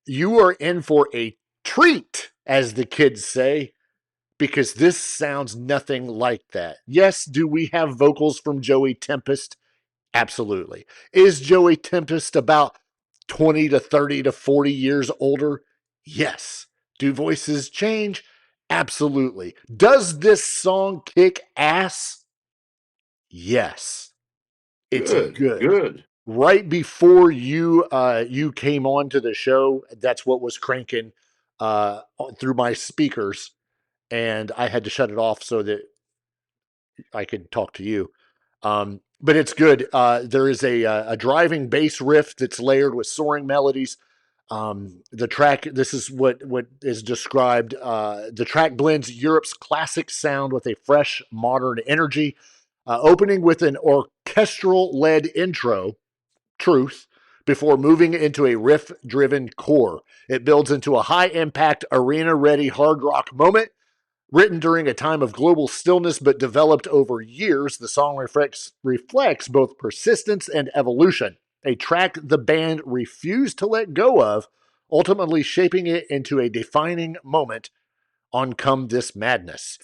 You are in for a treat, as the kids say, because this sounds nothing like that. Yes, do we have vocals from Joey Tempest? Absolutely. Is Joey Tempest about 20 to 30 to 40 years older? Yes. Do voices change? Absolutely. Does this song kick ass? Yes. It's good. Good. Right before you came on to the show, that's what was cranking through my speakers, and I had to shut it off so that I could talk to you. But it's good. There is a driving bass riff that's layered with soaring melodies. The track, this is what is described. The track blends Europe's classic sound with a fresh, modern energy, opening with an orchestral-led intro, Truth, before moving into a riff-driven core. It builds into a high-impact, arena-ready hard rock moment. Written during a time of global stillness but developed over years, the song reflects both persistence and evolution, a track the band refused to let go of, ultimately shaping it into a defining moment on Come This Madness.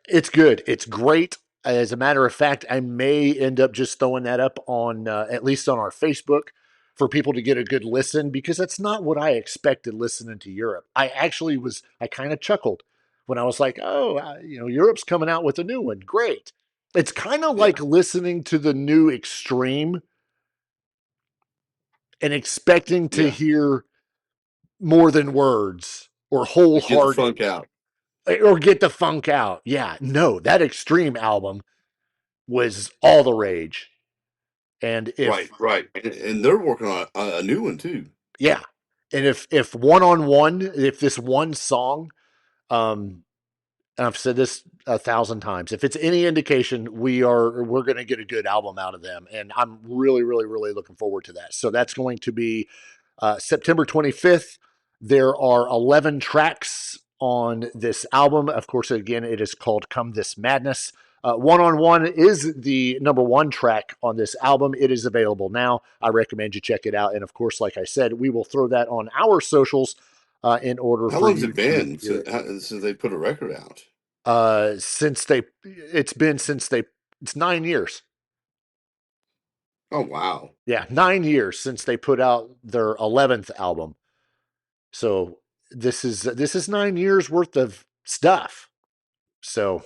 It's good. It's great. As a matter of fact, I may end up just throwing that up on, at least on our Facebook, for people to get a good listen, because that's not what I expected listening to Europe. I kind of chuckled when I was like, oh, Europe's coming out with a new one. Great. It's kind of like listening to the new Extreme and expecting to hear more than words or wholehearted. Get the funk out. Or get the funk out. Yeah, no, that Extreme album was all the rage. And if right, and they're working on a new one too. Yeah, and if one on one, if this one song, and I've said this 1,000 times, if it's any indication, we're going to get a good album out of them, and I'm really, really, really looking forward to that. So that's going to be September 25th. There are 11 tracks on this album. Of course, again, it is called Come This Madness. One on One is the number one track on this album. It is available now. I recommend you check it out. And of course, like I said, we will throw that on our socials in order How for long's you it been to since they put a record out? It's 9 years. Oh, wow. Yeah, 9 years since they put out their 11th album. So this is 9 years worth of stuff. So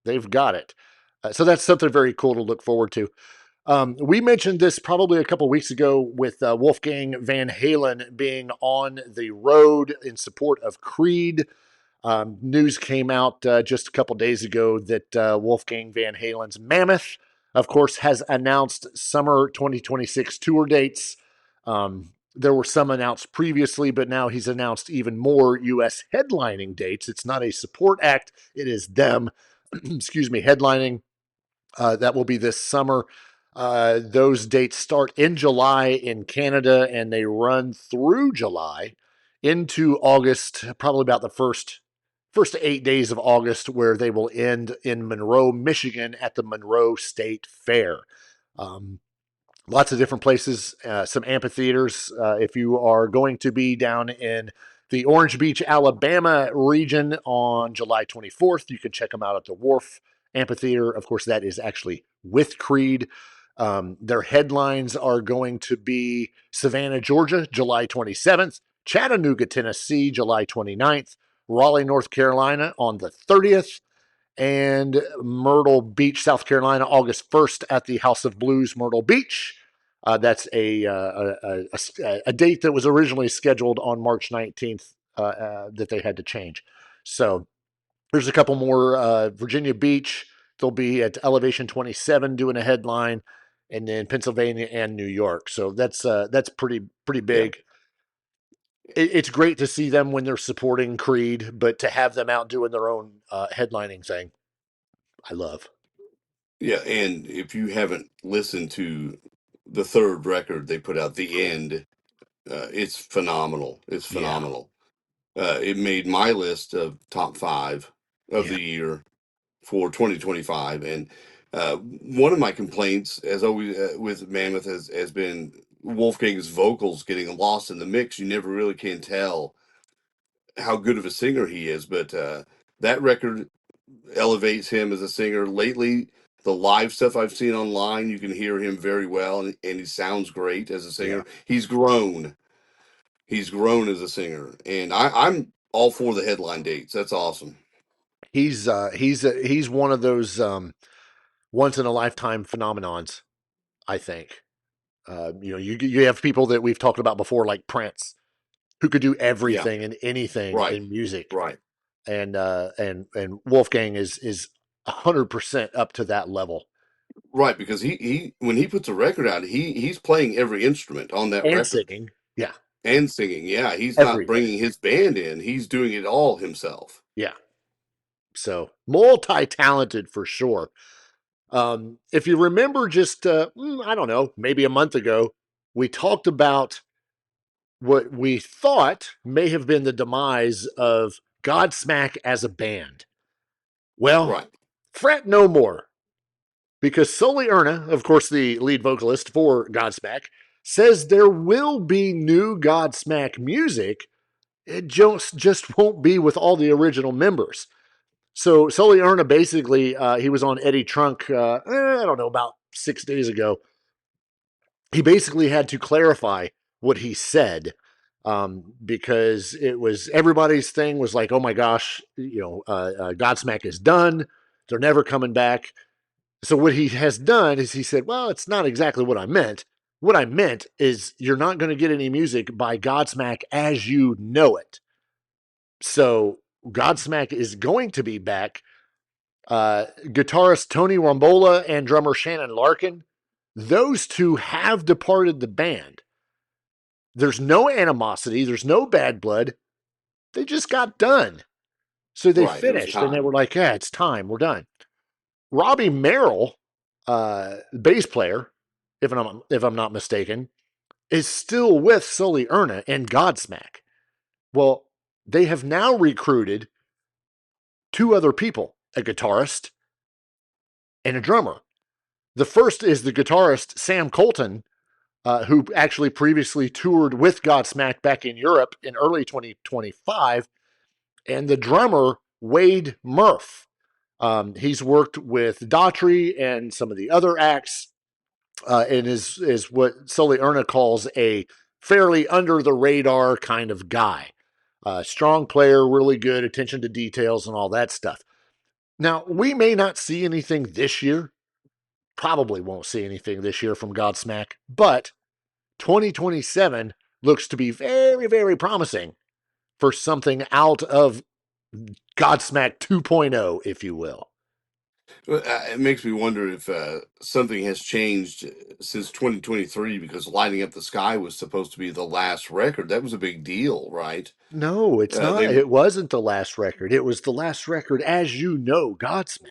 they've got it. So that's something very cool to look forward to. We mentioned this probably a couple weeks ago with Wolfgang Van Halen being on the road in support of Creed. News came out just a couple days ago that Wolfgang Van Halen's Mammoth, of course, has announced summer 2026 tour dates. There were some announced previously, but now he's announced even more U.S. headlining dates. It's not a support act. It is them, headlining. That will be this summer. Those dates start in July in Canada, and they run through July into August, probably about the first 8 days of August, where they will end in Monroe, Michigan at the Monroe State Fair. Lots of different places, some amphitheaters. If you are going to be down in the Orange Beach, Alabama region on July 24th, you can check them out at the Wharf Amphitheater. Of course, that is actually with Creed. Their headlines are going to be Savannah, Georgia, July 27th, Chattanooga, Tennessee, July 29th, Raleigh, North Carolina on the 30th, and Myrtle Beach, South Carolina, August 1st at the House of Blues, Myrtle Beach. That's a date that was originally scheduled on March 19th that they had to change. So there's a couple more. Virginia Beach, they'll be at Elevation 27 doing a headline, and then Pennsylvania and New York. So that's pretty big. Yeah. It's great to see them when they're supporting Creed, but to have them out doing their own headlining thing, I love. Yeah, and if you haven't listened to the third record they put out, The End, it's phenomenal. It's phenomenal. Yeah. It made my list of top 5 of the year for 2025. And one of my complaints, as always, with Mammoth has been Wolfgang's vocals getting lost in the mix. You never really can tell how good of a singer he is, but that record elevates him as a singer. Lately, the live stuff I've seen online, you can hear him very well, and he sounds great as a singer. Yeah. He's grown as a singer, and I'm all four of the headline dates. That's awesome. He's one of those once in a lifetime phenomenons, I think. You have people that we've talked about before, like Prince, who could do everything and anything in music, right? And Wolfgang is 100% up to that level, right? Because he when he puts a record out, he's playing every instrument on that and record, singing, yeah, and singing, yeah. He's not everything. bringing his band in; he's doing it all himself. Yeah, so multi-talented for sure. If you remember, just I don't know, maybe a month ago, we talked about what we thought may have been the demise of Godsmack as a band. Well, fret no more, because Sully Erna, of course, the lead vocalist for Godsmack, says there will be new Godsmack music. It just won't be with all the original members. So Sully Erna basically, he was on Eddie Trunk, I don't know, about 6 days ago. He basically had to clarify what he said, because it was everybody's thing was like, oh my gosh, Godsmack is done. They're never coming back. So what he has done is he said, well, it's not exactly what I meant. What I meant is you're not going to get any music by Godsmack as you know it. So Godsmack is going to be back. Guitarist Tony Rombola and drummer Shannon Larkin, those two have departed the band. There's no animosity. There's no bad blood. They just got done. So they finished and they were like, yeah, it's time. We're done. Robbie Merrill, bass player, if I'm not mistaken, is still with Sully Erna and Godsmack. Well, they have now recruited two other people, a guitarist and a drummer. The first is the guitarist Sam Colton, who actually previously toured with Godsmack back in Europe in early 2025, and the drummer Wade Murph. He's worked with Daughtry and some of the other acts, and is what Sully Erna calls a fairly under the radar kind of guy. Strong player, really good, attention to details and all that stuff. Now, we may not see anything this year. Probably won't see anything this year from Godsmack, but 2027 looks to be very, very promising for something out of Godsmack 2.0, if you will. It makes me wonder if something has changed since 2023, because Lighting Up the Sky was supposed to be the last record. That was a big deal, right? No, it's not. It wasn't the last record. It was the last record, as you know, Godsmack.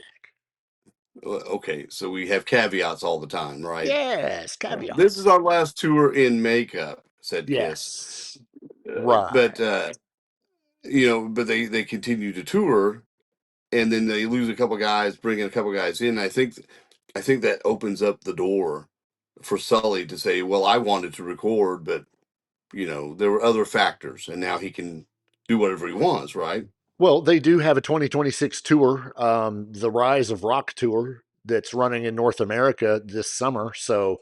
Okay, so we have caveats all the time, right? Yes, caveats. This is our last tour in makeup, said Yes. KISS. Right. But, but they continue to tour, and then they lose a couple guys, bring in a couple guys in. I think that opens up the door for Sully to say, well, I wanted to record, but, there were other factors, and now he can do whatever he wants, right? Well, they do have a 2026 tour, the Rise of Rock tour, that's running in North America this summer. So,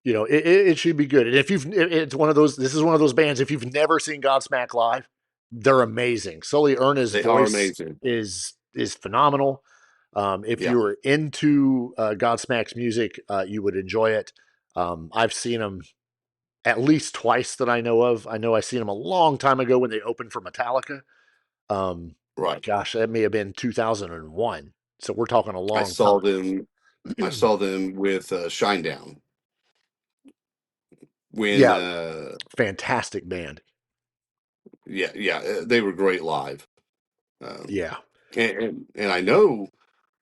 it should be good. And if it's one of those, this is one of those bands, if you've never seen Godsmack live, they're amazing. Sully Erna's voice is phenomenal. If you're into Godsmack's music, you would enjoy it. I've seen them at least twice that I know of. I know I seen them a long time ago when they opened for Metallica. Right. Gosh, that may have been 2001. So we're talking a long time. I saw them with Shinedown. Fantastic band. Yeah, they were great live. Yeah. And I know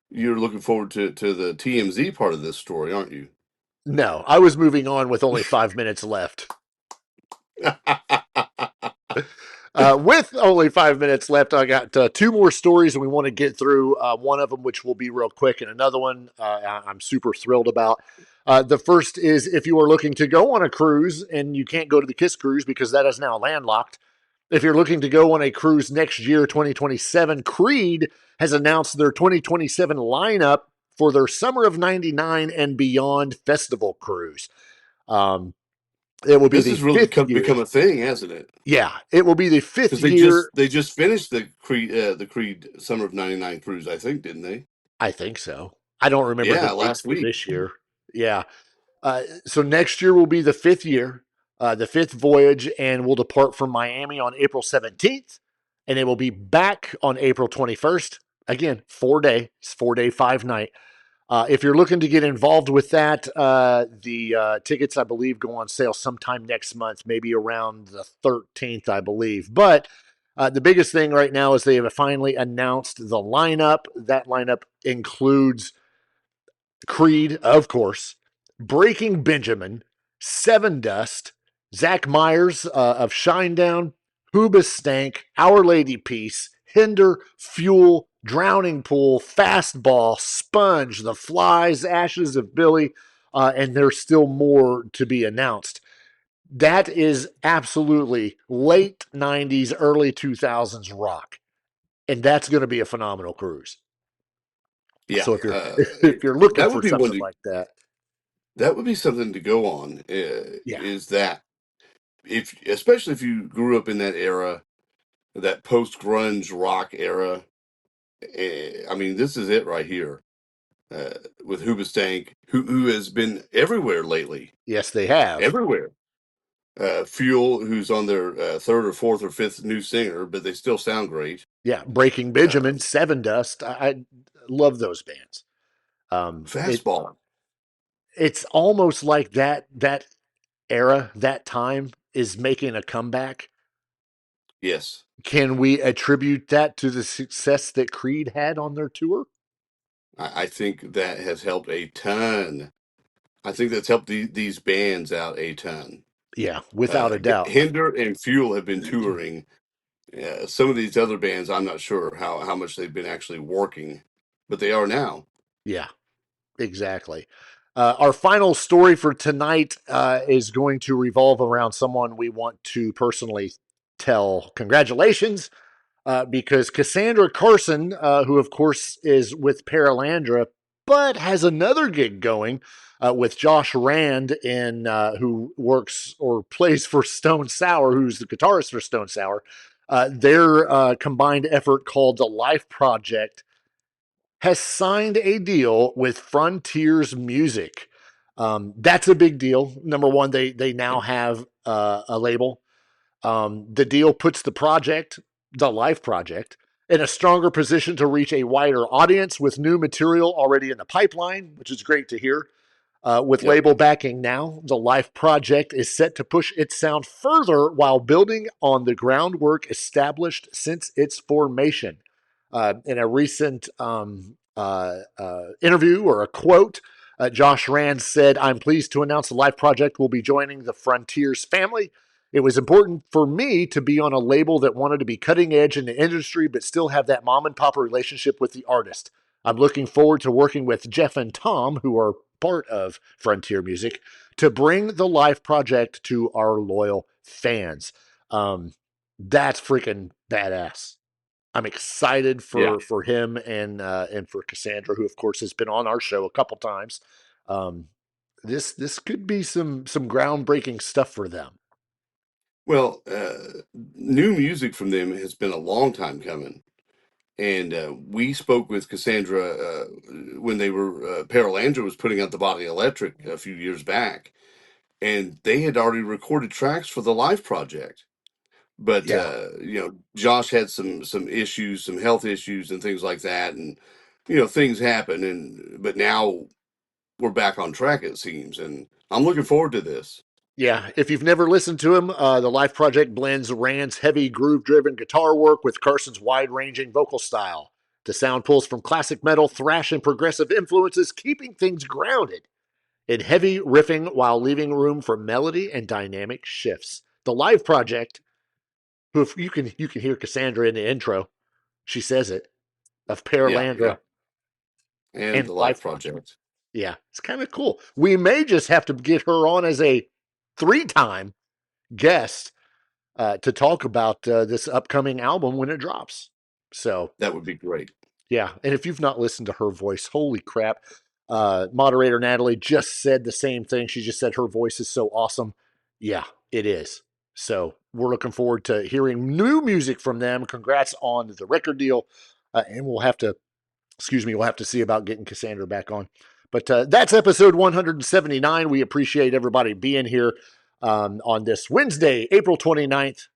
you're looking forward to the TMZ part of this story, aren't you? No, I was moving on with only 5 minutes left. With only 5 minutes left, I got two more stories and we want to get through. One of them, which will be real quick, and another one I'm super thrilled about. The first is, if you are looking to go on a cruise and you can't go to the KISS Cruise because that is now landlocked. If you're looking to go on a cruise next year, 2027, Creed has announced their 2027 lineup for their Summer of '99 and Beyond Festival Cruise. It will be This the has really fifth year. become a thing, hasn't it? Yeah, it will be the fifth Because year. they just finished the Creed Summer of '99 cruise, I think, didn't they? I think so. I don't remember the Yeah, date last for week. this year. Yeah. So next year will be the fifth year, the fifth voyage, and we'll depart from Miami on April 17th, and it will be back on April 21st. Again, 4-day, 5 night. If you're looking to get involved with that, the tickets, I believe, go on sale sometime next month, maybe around the 13th, I believe. But the biggest thing right now is they have finally announced the lineup. That lineup includes Creed, of course, Breaking Benjamin, Seven Dust, Zach Myers of Shinedown, Hoobastank, Our Lady Peace, Hinder, Fuel, Drowning Pool, Fastball, Sponge, The Flies, Ashes of Billy, and there's still more to be announced. That is absolutely late 90s, early 2000s rock. And that's going to be a phenomenal cruise. Yeah, So if you're looking that for would be one. something like that, That would be something to go on. yeah, Is that especially if you grew up in that era, that post grunge rock era. I mean, this is it right here with Hoobastank, who has been everywhere lately. yes, they have. Everywhere. Fuel, who's on their third or fourth or fifth new singer, but they still sound great. Yeah, Breaking Benjamin, Seven Dust. I love those bands. Fastball. It's almost like that era, that time is making a comeback. Yes. Can we attribute that to the success that Creed had on their tour? I think that has helped a ton. I think that's helped these bands out a ton. Yeah, without a doubt. Hinder and Fuel have been touring. Some of these other bands, I'm not sure how much they've been actually working, but they are now. Yeah, exactly. Our final story for tonight is going to revolve around someone we want to personally tell congratulations because Casandra Carson, who of course is with Paralandra, but has another gig going with Josh Rand, who works or plays for Stone Sour, who's the guitarist for Stone Sour. Their combined effort called the L.I.F.E Project has signed a deal with Frontiers Music. That's a big deal. Number one, they now have a label. The deal puts the project, the L.I.F.E Project, in a stronger position to reach a wider audience with new material already in the pipeline, which is great to hear. With label backing now, the L.I.F.E Project is set to push its sound further while building on the groundwork established since its formation. In a recent interview or a quote, Josh Rand said, "I'm pleased to announce the L.I.F.E Project will be joining the Frontiers family. It was important for me to be on a label that wanted to be cutting edge in the industry, but still have that mom and pop relationship with the artist. I'm looking forward to working with Jeff and Tom, who are part of Frontier Music, to bring the L.I.F.E Project to our loyal fans." That's freaking badass. I'm excited for him and for Casandra, who of course has been on our show a couple times. This could be some groundbreaking stuff for them. Well, new music from them has been a long time coming. And we spoke with Cassandra when they were, Paralandra was putting out the Body Electric a few years back. And they had already recorded tracks for the L.I.F.E Project. But, Josh had some issues, some health issues and things like that. And, things happen. But now we're back on track, it seems. And I'm looking forward to this. Yeah, if you've never listened to him, the L.I.F.E Project blends Rand's heavy groove-driven guitar work with Carson's wide-ranging vocal style. The sound pulls from classic metal, thrash, and progressive influences, keeping things grounded in heavy riffing while leaving room for melody and dynamic shifts. The L.I.F.E Project, who if you can hear Casandra in the intro, she says it, of Paralandra and the L.I.F E Project. Yeah, it's kind of cool. We may just have to get her on as a 3-time guest to talk about this upcoming album when it drops. So that would be great. Yeah, and if you've not listened to her voice, holy crap. Moderator Natalie just said the same thing. She just said her voice is so awesome. Yeah, it is. So we're looking forward to hearing new music from them. Congrats on the record deal. And we'll have to see about getting Casandra back on. But that's episode 179. We appreciate everybody being here on this Wednesday, April 29th,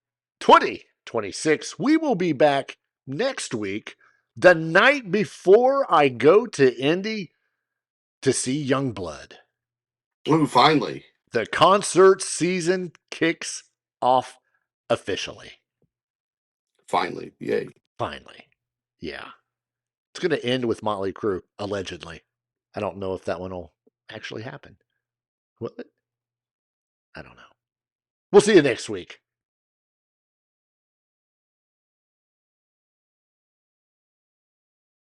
2026. We will be back next week, the night before I go to Indy to see Youngblood. Ooh, finally. The concert season kicks off officially. Finally. Yay. Finally. Yeah. It's going to end with Motley Crue, allegedly. I don't know if that one will actually happen. What? I don't know. We'll see you next week.